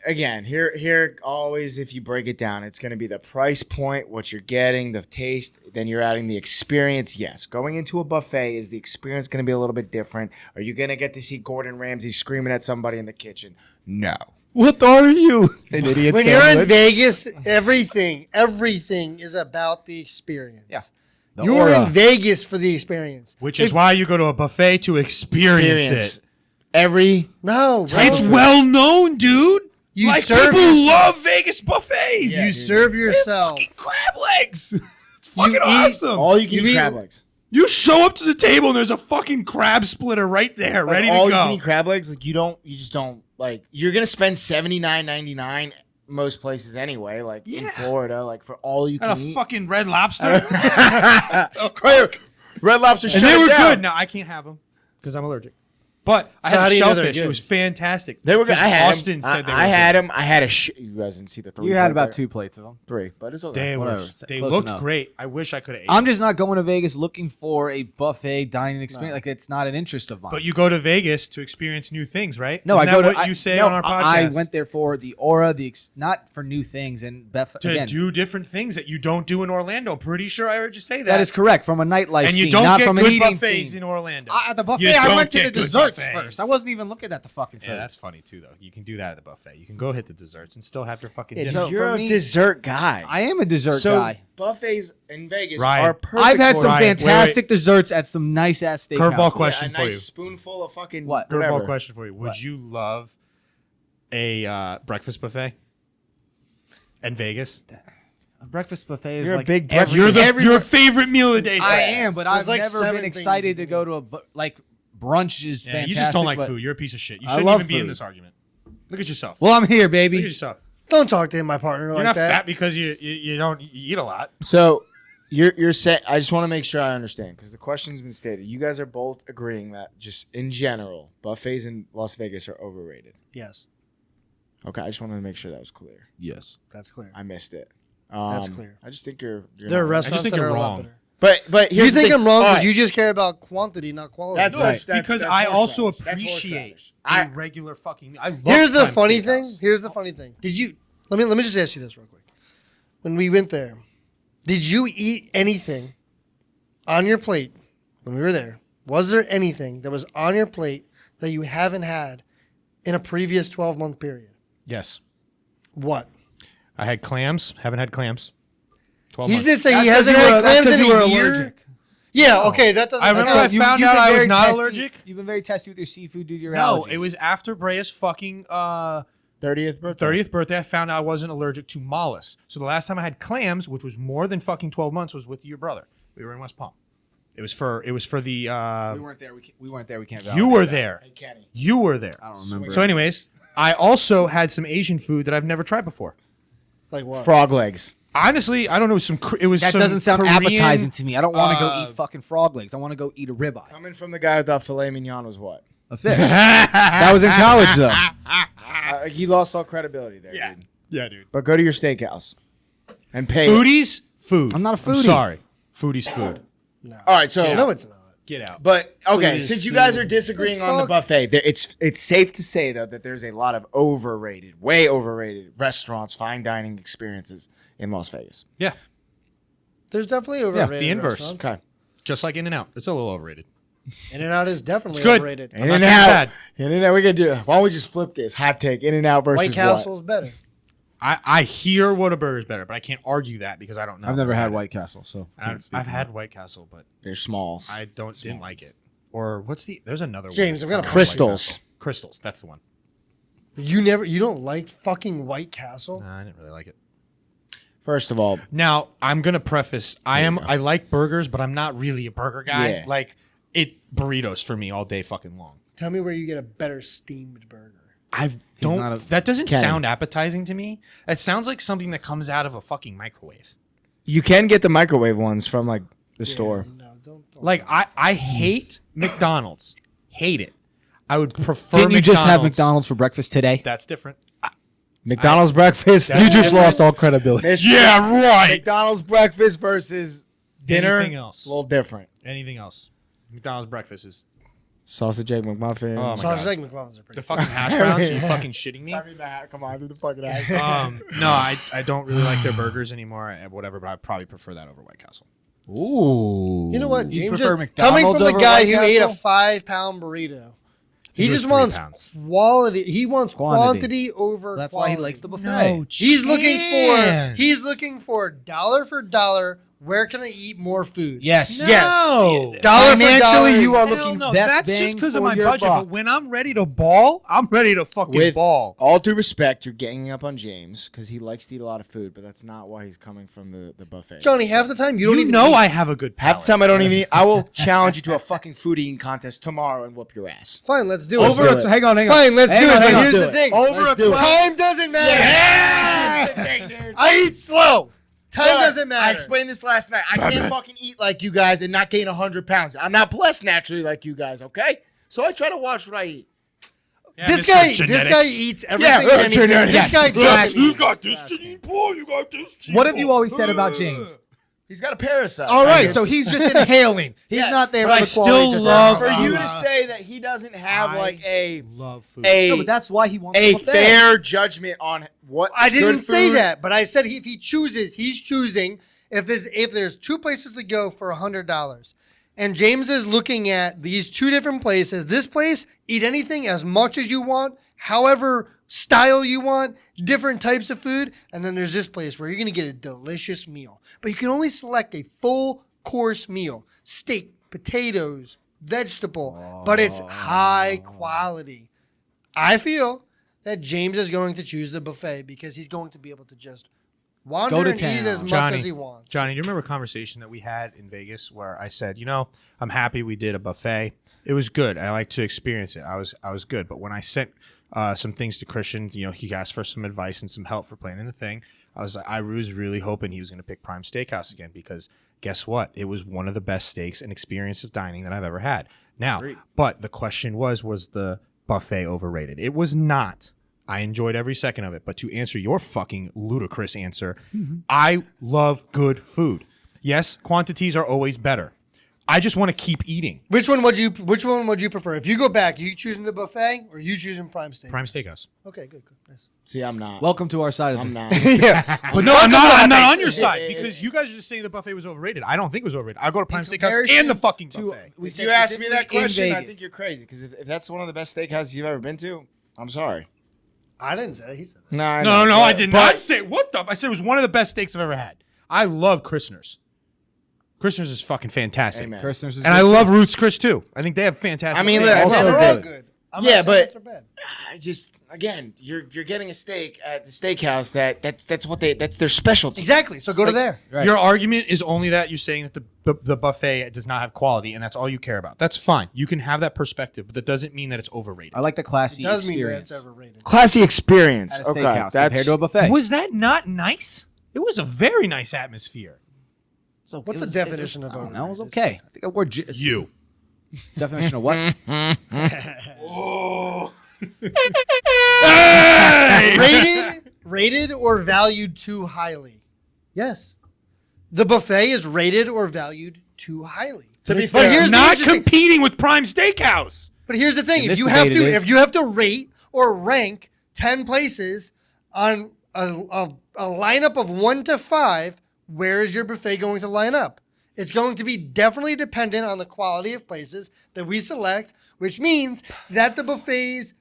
again, here always if you break it down, it's going to be the price point, what you're getting, the taste, then you're adding the experience. Yes, going into a buffet is the experience going to be a little bit different. Are you going to get to see Gordon Ramsay screaming at somebody in the kitchen? No. What are you? An idiot When you're in sandwich. Vegas, everything is about the experience. Yeah. The You're aura. in Vegas for the experience. Which is why you go to a buffet to experience it. Every No, bro. It's well known, dude. You like serve people yourself. love Vegas buffets. You serve yourself. Fucking crab legs. It's fucking eat awesome. all you can You eat eat- crab legs. You show up to the table and there's a fucking crab splitter right there, Like, ready all to you can go. eat crab legs. Like you just don't like. You're gonna spend $79.99 most places anyway. Like in Florida, like for all you can And a eat. fucking Red Lobster. Red Lobster, And shut they it were down. good. Now I can't have them because I'm allergic. But I So how had do you know they're shellfish. It good? was fantastic. They were good. I had Austin them. said they were I had good. them. I had you guys didn't see the 3. You had plates about I- 2 plates of them. 3, but it's okay. They Whatever. they Close looked enough. great. I wish I could have ate I'm them. just not going to Vegas looking for a buffet dining experience. Like it's not an interest of mine. But you go to Vegas to experience new things, right? no, Isn't I go that to what you say on our podcast. I went there for the aura, not for new things. And to again, do different things that you don't do in Orlando. Pretty sure I heard you say that. that is correct from a nightlife And you scene, don't not get from an good eating buffets scene. in Orlando. At the You buffet, I don't went to get the good desserts buffets. first. I wasn't even looking at the fucking food. Yeah, that's funny too, though. You can do that at the buffet. You can go hit the desserts and still have your fucking Yeah, dinner. So you're for a me- dessert guy. I am a dessert so guy. buffets in Vegas Ryan. are perfect. I've had for some it. Ryan, fantastic desserts at some nice ass steakhouses. Curveball question a for nice you. spoonful of fucking What? whatever. Curveball question for you. Would What? you love a breakfast buffet in Vegas? A breakfast buffet is You're a like big every- breakfast- Your favorite meal of the day. I am, but There's I've like never 7 been things excited you to can go to like brunch is Yeah, fantastic. you just don't like but- food. You're a piece of shit. You I shouldn't love even be in food. this argument. Look at yourself. Well, I'm here, Look at baby. yourself. Don't talk to my partner You're like not that. fat because you don't eat a lot. So you're saying, I just want to make sure I understand because the question's been stated. You guys are both agreeing that just in general, buffets in Las Vegas are overrated. Yes, Okay, I just wanted to make sure that was clear. Yes. that's clear. I missed it. That's clear. I just think you're There are not- restaurants think that you're are a lot wrong. better. But here's You the think thing. I'm wrong All because right. you just care about quantity, not quality. That's No, right. because that's I also horseradish. That's appreciate horseradish. a regular fucking. I love Here's the Prime funny Steakhouse. thing. Here's the funny thing. Did you let me just ask you this real quick? When we went there, did you eat anything on your plate when we were there? Was there anything that was on your plate that you haven't had in a previous 12-month period? Yes, What? I had clams. Haven't had clams. 12 He months. did say he hasn't had clams in a year. Yeah, okay, that doesn't. I remember that's I not- found you've out been I was very not testy- allergic. You've been very testy with your seafood due to your No, allergies. it was after Brea's fucking 30th birthday. 30th birthday. I found out I wasn't allergic to mollusks. So the last time I had clams, which was more than fucking 12 months, was with your brother. We were in West Palm. It was for the. We weren't there. We weren't there. We can't. You validate were that. there. Hey, Kenny. You were there. I don't remember. So, anyways, I also had some Asian food that I've never tried before. like what? Frog legs. Honestly, I don't know. It was that some doesn't sound Korean, appetizing to me. I don't want to go uh, eat fucking frog legs. I want to go eat a ribeye. Coming from the guy who thought filet mignon was what? A fish. That was in college though. He lost all credibility there, Yeah. dude. Yeah, dude. But go to your steakhouse and pay. Foodies, food. I'm not a foodie. I'm sorry. Foodies, food. No. All right, so No, it's not. Get out. But okay, Food is since you guys food. are disagreeing The on the fuck? buffet, it's safe to say though that there's a lot of overrated, way overrated restaurants, fine dining experiences in Las Vegas. Yeah, There's definitely overrated. the inverse. restaurants. Okay, just like In-N-Out. It's a little overrated. In-N-Out is definitely It's good. overrated. I'm not saying it's bad. In-N-Out. We can do. Why don't we just flip this? Hot take: In-N-Out versus White Castle's better. I hear what a burger's better, but I can't argue that because I don't know. I've never had White Castle, so I've had White Castle, but They're smalls. I didn't like it. Or what's there's another James, one. I've got a Crystals. Crystals, that's the one. You don't like fucking White Castle? Nah, I didn't really like it. First of all, Now, I'm going to preface, I like burgers, but I'm not really a burger guy. Yeah. Like burritos for me all day fucking long. Tell me where you get a better steamed burger. That doesn't Kenny. sound appetizing to me. It sounds like something that comes out of a fucking microwave. you can get the microwave ones from like the store. No, don't. Like I hate McDonald's. Hate it. I would prefer Didn't you just have McDonald's. McDonald's for breakfast today? That's different. McDonald's breakfast. You just lost all credibility. Yeah, right. McDonald's breakfast versus dinner. Anything else? A little different. Anything else? McDonald's breakfast is Sausage egg McMuffin. Oh my Sausage God. egg McMuffins are pretty. the fucking hash browns. Are you fucking shitting me? Come on, do the fucking ass. No, I don't really like their burgers anymore. Whatever, but I probably prefer that over White Castle. Ooh. You know what? You James prefer just- coming McDonald's from the over guy White who ate a Castle? 5-pound burrito. He He just was 3 wants pounds. quality. He wants Quantity. quantity over. That's quality. why he likes the buffet. He's looking for dollar for dollar Where can I eat more food? Yes. No. Yes. Dollar for Financially, dollar. you are Hell looking no, best that's bang just because of for my your budget. buck. But when I'm ready to ball, I'm ready to fucking With ball. all due respect, you're ganging up on James because he likes to eat a lot of food, but that's not why he's coming from the buffet. Johnny, half the time you don't You even know eat. I have a good palate. Half the time I don't even eat. I will challenge you to a fucking food eating contest tomorrow and whoop your ass. Fine, let's do Over it. a, hang on. Fine, let's Hang do it. on, But hang on. here's Do the it. thing. Over a Time doesn't matter. Yeah! I eat slow. Time Son, doesn't matter. I explained this last night. I can't fucking eat like you guys and not gain 100 pounds. I'm not blessed naturally like you guys, okay? So I try to watch what I eat. Yeah, This Mr. guy Genetics. eats everything. Yeah, and anything. genetics. This guy Yes. just You got this, Janine Paul. You got this. What have you always said about James? He's got a parasite. All right, Yes. so he's just inhaling. He's Yes, not there but for I the quality. still just love For you food. to say that he doesn't have like a love food. No, but that's why he wants a the buffet. fair judgment on what I didn't good say food- that, but I said if he chooses, he's choosing. If there's two places to go for $100, and James is looking at these two different places. This place, eat anything as much as you want, however style you want, different types of food, and then there's this place where you're gonna get a delicious meal, but you can only select a full course meal: steak, potatoes, vegetable, but it's high quality. I feel that James is going to choose the buffet because he's going to be able to just wander Go to and eat town. as much Johnny, as he wants. Johnny, do you remember a conversation that we had in Vegas where I said, I'm happy we did a buffet. It was good. I like to experience it. I was good. But when I sent some things to Christian, he asked for some advice and some help for planning the thing. I was really hoping he was going to pick Prime Steakhouse again because guess what? It was one of the best steaks and experience of dining that I've ever had. Now, but the question was the buffet overrated? It was not. I enjoyed every second of it. But to answer your fucking ludicrous answer, I love good food. Yes, quantities are always better. I just want to keep eating. Which one would you prefer? If you go back, you choosing the buffet or you choosing Prime Steak? Prime Steakhouse. Okay, good. Nice. See, I'm not. Welcome to our side of I'm the not. Yeah. But no, I'm not on your It- side it- because you guys are just saying the buffet was overrated. I don't think it was overrated. I go to Prime Steakhouse comparison and the fucking to- buffet. We If said you ask me that specifically in question, I Vegas. think you're crazy because if that's one of the best steakhouses you've ever been to, I'm sorry. I didn't say that. He said that. No, I No, know, I but- did but- not say what the. I said it was one of the best steaks I've ever had. I love Christner's. Christner's is fucking fantastic, Amen. Christner's is and I good, love too. Roots Chris too. I think they have fantastic. I mean, steak. look, Also they're all good. good. I'm Yeah, not saying but- that they're bad. I just again, you're getting a steak at the steakhouse that's their specialty. Exactly. So go to there. Right. Your argument is only that you're saying that the buffet does not have quality, and that's all you care about. That's fine. You can have that perspective, but that doesn't mean that it's overrated. I like the classy It does mean that experience it's overrated. Classy experience. at a Okay, steakhouse that's compared to a buffet. Was that not nice? It was a very nice atmosphere. So What's it the was- definition it of was, I don't know. It was overrated? okay. I think I wore You. definition of what? Rated or valued too highly? Yes. The buffet is rated or valued too highly. To be But fair, here's the Not interesting- competing with Prime Steakhouse. But here's the thing: In if this you have debate, to, it is. if you have to rate or rank 10 places on a lineup of 1 to 5, where is your buffet going to line up? It's going to be definitely dependent on the quality of places that we select, which means that the buffet's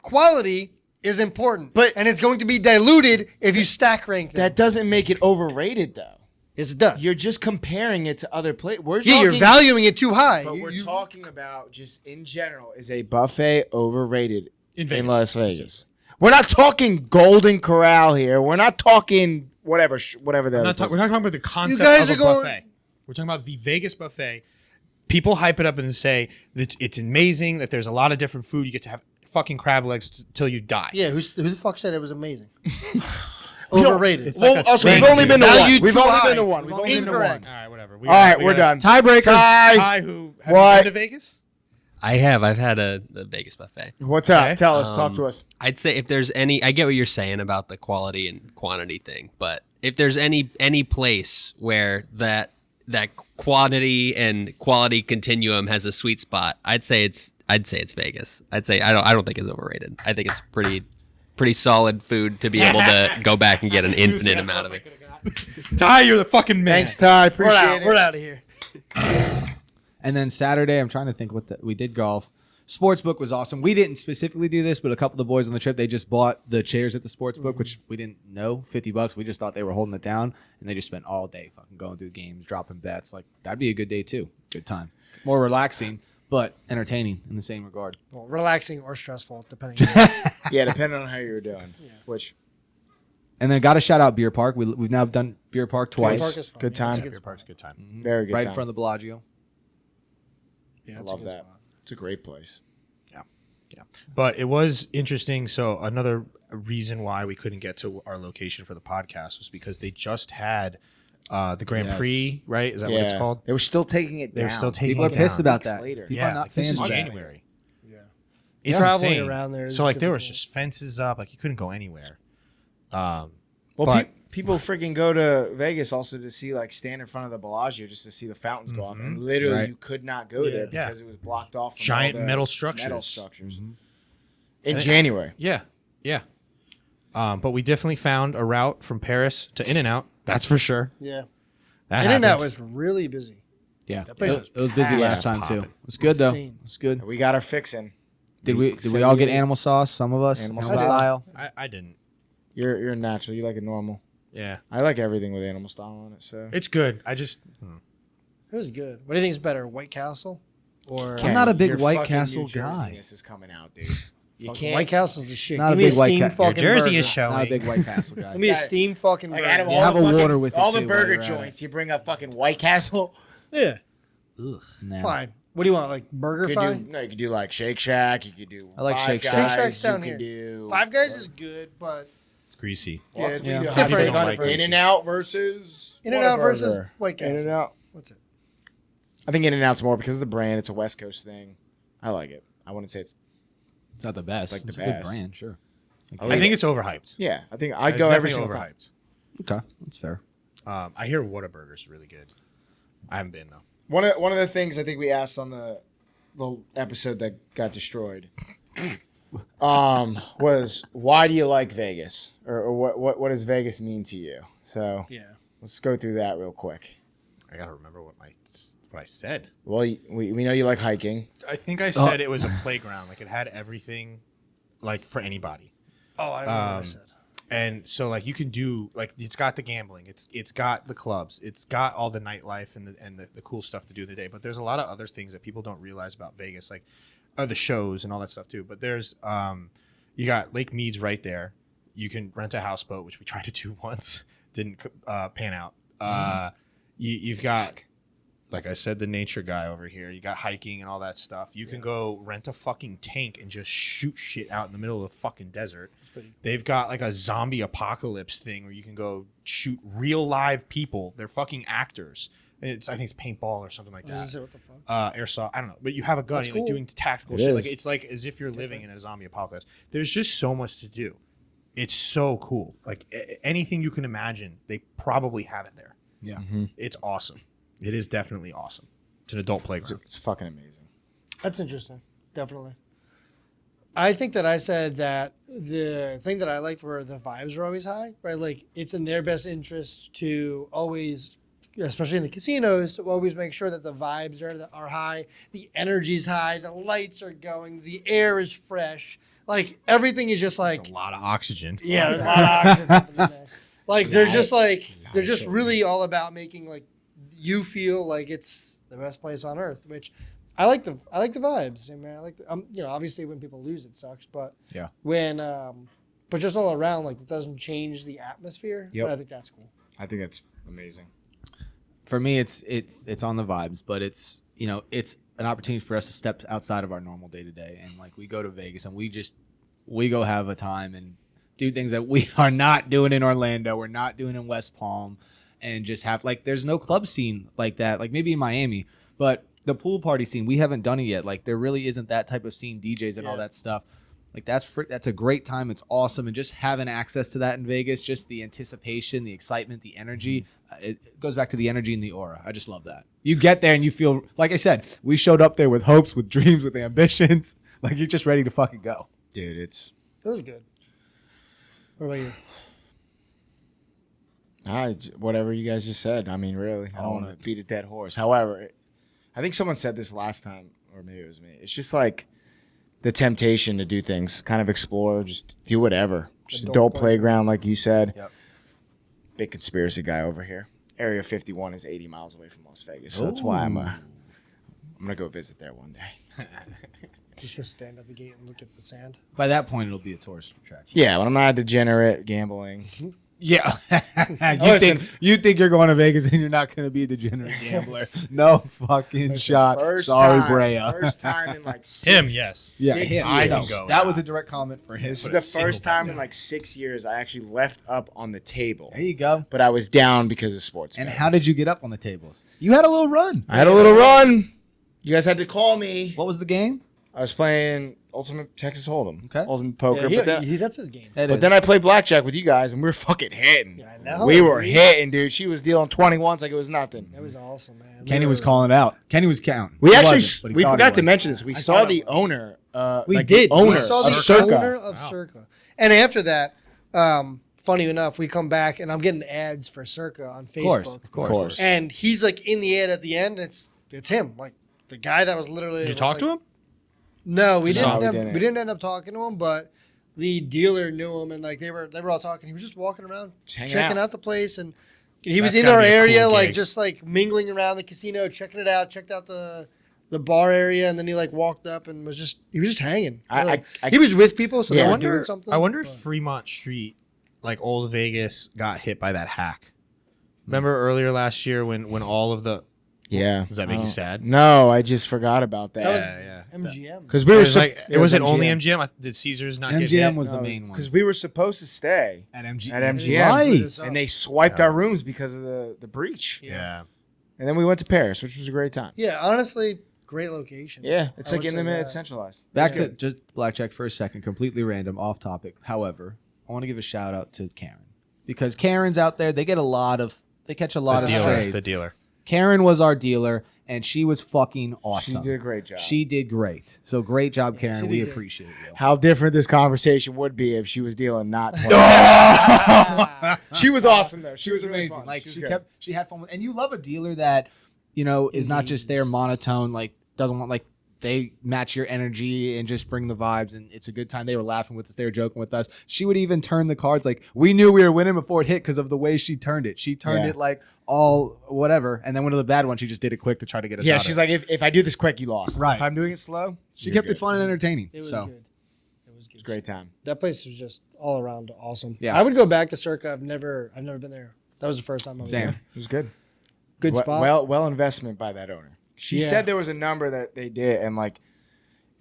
quality is important. And it's going to be diluted if you stack rank them. that doesn't make it overrated though. Yes, it does. You're just comparing it to other places. You're valuing it too high. But You- we're you- talking about just in general, is a buffet overrated In in Vegas. Las Vegas? We're not talking Golden Corral here. We're not talking whatever the We're other not place. talking about the concept guys of are a going- buffet. We're talking about the Vegas buffet. People hype it up and say that it's amazing, that there's a lot of different food. You get to have fucking crab legs till you die. Yeah, who the fuck said it was amazing? Overrated. It's like a Also, we've spank only you. been to one. Valued We've too only high. been to one. We've only been to one. Incorrect. All right, whatever. All right, we're done. Tiebreaker. Tie. Ty, who have What? you been to Vegas? I have. I've had a Vegas buffet. What's up? Okay. Tell us. Talk to us. I'd say if there's any, I get what you're saying about the quality and quantity thing, but if there's any place where that quantity and quality continuum has a sweet spot, I'd say it's Vegas. I'd say I don't think it's overrated. I think it's pretty solid food to be able to go back and get an infinite amount of it. Ty, you're the fucking man. Thanks, Ty. We're Appreciate out. it. We're out of here. And then Saturday, I'm trying to think we did golf. Sportsbook was awesome. We didn't specifically do this, but a couple of the boys on the trip, they just bought the chairs at the sportsbook, which we didn't know, $50. We just thought they were holding it down, and they just spent all day fucking going through games, dropping bets. Like, that'd be a good day too. Good time. More relaxing, but entertaining in the same regard. Well, relaxing or stressful, depending. Yeah, depending on how you're doing. Yeah. Which And then got to shout out Beer Park. We've now done Beer Park twice. Park is fun. Good Yeah, time. it's a good Beer spot. Park's a good time. very good Right time. in front of the Bellagio. Yeah, I it's a love good that. spot. It's a great place. Yeah. But it was interesting. So another reason why we couldn't get to our location for the podcast was because they just had the Grand Yes. Prix, right? Is that what it's called? They were still taking it They were down. still taking People are it pissed down. about Weeks that. later. People Yeah, are not like, this fans is of that. January. Yeah. It's Traveling insane. around there is So like there was difficult. just fences up, like you couldn't go anywhere. Well, But- people freaking go to Vegas also to see, like, stand in front of the Bellagio just to see the fountains go off, and literally Right. you could not go there Yeah. because it was blocked off from Giant all the metal structures. In January. Yeah, yeah. But we definitely found a route from Paris to In-N-Out. That's for sure. Yeah. That In-N-Out happened. was really busy. Yeah, That place it was busy packed. last time too. Popping. It's good though. Insane. It's good. We got our fixin'. Did we all get animal sauce? Some of us Animal animal style. style. I didn't. You're natural. You like it normal. Yeah, I like everything with animal style on it. So it's good. I just It was good. What do you think is better, White Castle or I'm not a big Your White fucking Castle New guy. Jersey-ness is coming out, dude. You Fucking can't. White Castle's the shit. Not Give a me big White steamed Ca- fucking Your Jersey burger. is showing. Not a big White Castle guy. Give me a steamed fucking Like burger. out of You all have the a fucking- water with it all too the while burger you're at it. joints. You bring up fucking White Castle. Yeah. Ugh, nah. Fine. What do you want? Like burger You fine? could do like Shake Shack. You could do. I like Five Shake Shack. Guys, Shake Shack's down you here. could do Five Guys is good, but it's greasy. yeah, Lots it's of different. different. People don't like different. it. In-N-Out versus In-N-Out Whataburger. versus White Castle. In-N-Out. What's it? I think In-N-Out's more because of the brand. It's a West Coast thing. I like it. I wouldn't say it's. It's not the best. Like the it's a good best. brand, sure. I think it's overhyped. Yeah, I think I'd It's go every definitely single time. overhyped. Okay, that's fair. I hear Whataburger's really good. I haven't been though. One of the things I think we asked on the episode that got destroyed was why do you like Vegas, or what does Vegas mean to you? So Yeah. let's go through that real quick. I gotta remember what I said. Well, we know you like hiking. I think I said it was a playground. Like it had everything, like for anybody. Oh, I remember what I said. And so like you can do like it's got the gambling, it's got the clubs, it's got all the nightlife and the cool stuff to do in the day. But there's a lot of other things that people don't realize about Vegas, like the shows and all that stuff too. But there's you got Lake Mead's right there. You can rent a houseboat, which we tried to do once, didn't pan out. You've got, like I said, the nature guy over here. You got hiking and all that stuff. You can go rent a fucking tank and just shoot shit out in the middle of the fucking desert. They've got like a zombie apocalypse thing where you can go shoot real live people. They're fucking actors. I think it's paintball or something like Does it that. say what the fuck? Airsoft. I don't know. But you have a gun. That's You're like cool. doing tactical It shit. is. Like it's like as if you're living in a zombie apocalypse. There's just so much to do. It's so cool. Like anything you can imagine, they probably have it there. Yeah. It's awesome. It is definitely awesome. It's an adult playground. It's fucking amazing. That's interesting. Definitely. I think that I said that the thing that I liked were the vibes were always high, right? Like it's in their best interest to always, especially in the casinos, to always make sure that the vibes are high, the energy's high, the lights are going, the air is fresh. Like everything is just like A lot of oxygen. yeah, there's a lot of oxygen happening there. Like they're just like they're just really all about making like you feel like it's the best place on earth, which I like the vibes. I mean, I like the, obviously when people lose it sucks, but Yeah. when but just all around like it doesn't change the atmosphere. Yep. I think that's cool. I think that's amazing. For me, it's on the vibes, but it's it's an opportunity for us to step outside of our normal day to day, and like we go to Vegas and we go have a time and do things that we are not doing in Orlando, we're not doing in West Palm, and just have like there's no club scene like that, like maybe in Miami, but the pool party scene we haven't done it yet. Like there really isn't that type of scene, DJs and all that stuff. Like that's a great time. It's awesome, and just having access to that in Vegas, just the anticipation, the excitement, the energy. It goes back to the energy and the aura. I just love that. You get there and you feel like I said. We showed up there with hopes, with dreams, with ambitions. Like you're just ready to fucking go. Dude, it's It was good. What about you? whatever you guys just said. I mean, really, I don't want to beat a dead horse. However, I think someone said this last time, or maybe it was me. It's just like the temptation to do things, kind of explore, just do whatever. Just Adult adult playground, like you said. Yep. Big conspiracy guy over here. Area 51 is 80 miles away from Las Vegas, so that's why I'm gonna go visit there one day. Just go stand at the gate and look at the sand. By that point, it'll be a tourist attraction. Yeah, when I'm not degenerate gambling. Yeah. Listen. you think you're going to Vegas and you're not going to be a degenerate gambler. No fucking shot. Sorry, Brea. First time in like 6 Him, yes. Yeah, six him. I years. can go. That was a direct comment for him. This is Put a the first single time bet in like 6 years I actually left up on the table. There you go. But I was down because of sports. And betting. how did you get up on the tables? You had a little run. I had a little run. You guys had to call me. What was the game? I was playing Ultimate Texas Hold'em. Okay. Ultimate Poker. Yeah, but that's his game. but then I played blackjack with you guys, and we were fucking hitting. Yeah, I know. We were hitting, dude. She was dealing 21s like it was nothing. That was awesome, man. Kenny was calling it out. Kenny was counting. We He actually wasn't, but he we thought he forgot to was. mention this. We saw the owner. We like did. The owner We saw the of Circa. owner of Circa. And after that, funny enough, we come back and I'm getting ads for Circa on Facebook. Of course. And he's like in the ad at the end. It's him, like the guy that was literally. Did you talk to him? No, we No, didn't. We didn't end up talking to him, but the dealer knew him, and like they were all talking. He was just walking around, Just hanging checking out. out the place, and he was That's in gotta our be a area, cool like gig. just like mingling around the casino, checking it out. Checked out the bar area, and then he like walked up and was just hanging. I- He was with people, so Yeah. they I were doing wonder. something. I wonder if but- Fremont Street, like old Vegas, got hit by that hack. Remember earlier last year when all of the Yeah. does that make you sad? No, I just forgot about that. that was Yeah. MGM. Because we It were was like it wasn't only MGM. MGM. Did Caesars not get MGM hit? was the main one. Because we were supposed to stay At MGM. at MGM, Right. and they swiped our rooms because of the breach. Yeah. And then we went to Paris, which was a great time. Yeah, honestly, great location. Yeah, it's I like would in the say minute that. centralized. Back to just blackjack for a second, completely random, off topic. However, I want to give a shout out to Karen because Karen's out there. They catch a lot of strays. The dealer. Karen was our dealer, and she was fucking awesome. She did a great job. She did great. So great job, Karen. she We did good. appreciate you. How different this conversation would be if she was dealing not 20. She was awesome though. She was really amazing. fun. Like was she good. had fun with, and you love a dealer that, is not just there monotone, like doesn't want like they match your energy and just bring the vibes, and it's a good time. They were laughing with us, they were joking with us. She would even turn the cards like we knew we were winning before it hit because of the way she turned it. She turned Yeah. it like all whatever, and then one of the bad ones, she just did it quick to try to get us. Yeah, out she's of it. like, if I do this quick, you lost. Right. If I'm doing it slow, She you're kept good. it fun and entertaining. It was So good. It was good. It's a great time. That place was just all around awesome. Yeah. I would go back to Circa. I've never been there. That was the first time I was Same. there. It was good. Good spot. Well investment by that owner. She Yeah. said there was a number that they did, and like,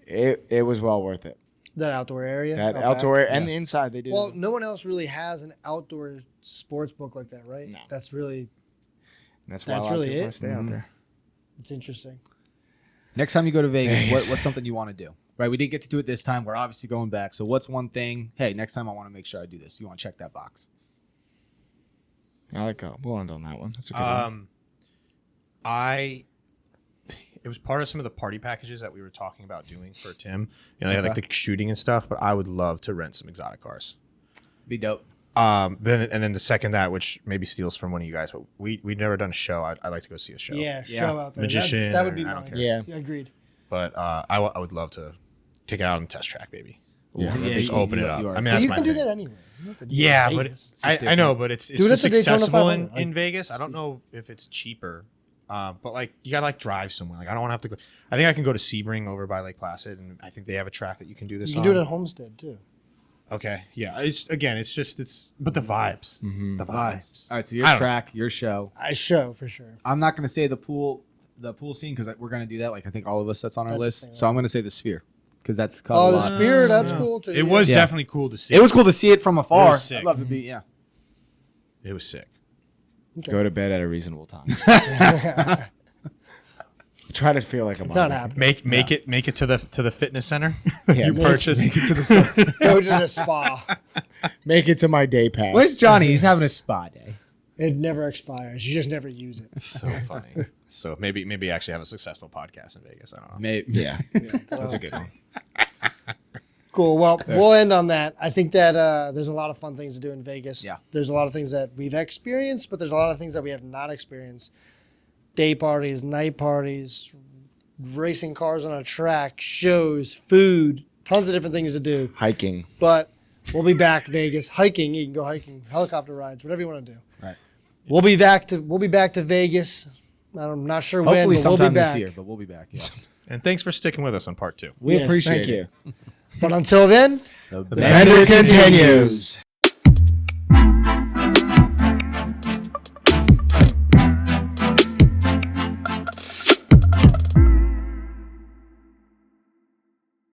it was well worth it. That outdoor area. That out outdoor back. and the inside they did. Well, no one else really has an outdoor sports book like that, right? No. That's really that's why that's a lot of really people it. wanna stay out there. it's interesting. next time you go to Vegas, what's something you want to do? Right, we didn't get to do it this time. We're obviously going back. So what's one thing? Hey, next time I want to make sure I do this. You want to check that box? I like. We'll end on that one. That's a good one. It was part of some of the party packages that we were talking about doing for Tim. They had like the shooting and stuff, but I would love to rent some exotic cars. Be dope. Then the second that, which maybe steals from one of you guys, but we've never done a show. I'd like to go see a show. Yeah, Yeah. show out there. Magician That would be or- I don't mine. care. Yeah. Agreed. But I would love to take it out on test track, baby. Yeah. Just open it up. I mean, But that's you my can do thing. that anywhere. You don't have to do it Yeah, in but Vegas. I know, but it's Do it at just the Daytona accessible in 500. Vegas. I don't know if it's cheaper, but like you gotta like drive somewhere. Like I don't want to have to. I think I can go to Sebring over by Lake Placid, and I think they have a track that you can do this. You can do on. it at Homestead too. Okay, yeah. It's but the vibes, the vibes. All right, so your I don't track, your show. I show for sure. I'm not going to say the pool scene because we're going to do that. Like I think all of us that's on our That's the list. same So I'm going to say the Sphere because that's Oh, the lot. Sphere, that's Yeah. cool too. It was Yeah. definitely cool to see. It was cool to see it from afar. sick. I'd love to be. Yeah. It was sick. Go to bed at a reasonable time. Try to feel like I'm It's not on happening. Make it to the fitness center. Yeah, you make- purchase. Go to the spa. Make it to my day pass. Where's Johnny? He's having a spa day. It never expires. You just never use it. So funny. So maybe actually have a successful podcast in Vegas. I don't know. Maybe. Yeah. That's a good one. Cool. Well, we'll end on that. I think that there's a lot of fun things to do in Vegas. Yeah. There's a lot of things that we've experienced, but there's a lot of things that we have not experienced. Day parties, night parties, racing cars on a track, shows, food, tons of different things to do. Hiking. But we'll be back, Vegas. Hiking, you can go hiking, helicopter rides, whatever you want to do. Right. We'll be back to Vegas. I'm not sure when, Hopefully but we'll sometime be back. this year, but we'll be back. Yeah. And thanks for sticking with us on part 2. We Yes, appreciate thank it. you. But until then, The Bender continues.